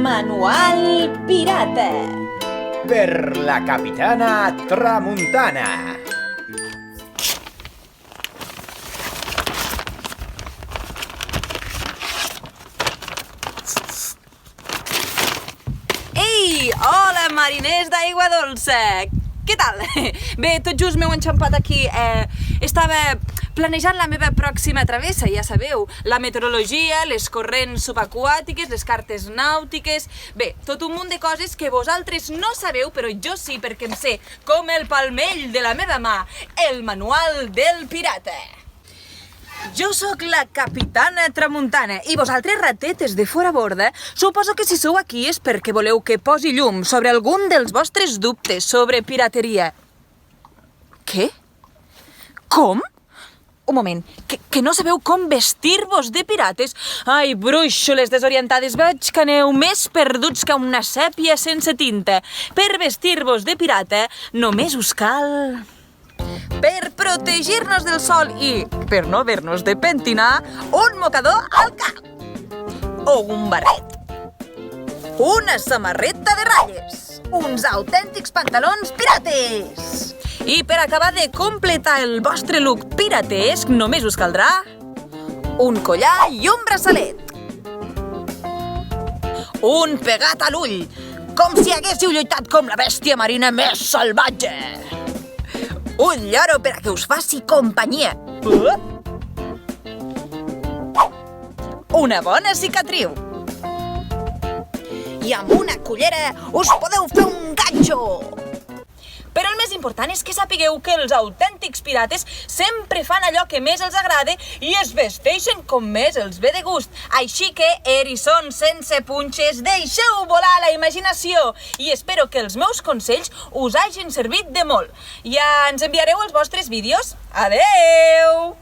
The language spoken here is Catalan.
Manual pirata. Per la capitana Tramuntana. Ei, hola, mariners d'aigua dolça! Què tal? Bé, tot just m'heu enxampat aquí. Estava planejant la meva pròxima travessa, ja sabeu. La meteorologia, les corrents subaquàtiques, les cartes nàutiques... Bé, tot un munt de coses que vosaltres no sabeu, però jo sí, perquè em sé, com el palmell de la meva mà, el manual del pirata. Jo sóc la capitana Tramuntana i vosaltres, ratetes de fora borda, suposo que si sou aquí és perquè voleu que posi llum sobre algun dels vostres dubtes sobre pirateria. Què? Com? Un moment, que no sabeu com vestir-vos de pirates? Ai, brúixoles desorientades, veig que aneu més perduts que una sèpia sense tinta. Per vestir-vos de pirata només us cal... Per protegir-nos del sol i per no haver-nos de pentinar, un mocador al cap. O un barret. Una samarreta de ratlles. Uns autèntics pantalons pirates. I per acabar de completar el vostre look piratesc, només us caldrà un collar i un braçalet. Un pegat a l'ull, com si haguéssiu lluitat com la bèstia marina més salvatge. Un lloro per a que us faci companyia. Una bona cicatriu. I amb una cullera us podeu fer un ganxo. Però el més important és que sapigueu que els autèntics pirates sempre fan allò que més els agrada i es vesteixen com més els ve de gust. Així que, eriçons sense punxes, deixeu volar la imaginació i espero que els meus consells us hagin servit de molt. Ja ens enviareu els vostres vídeos? Adeu!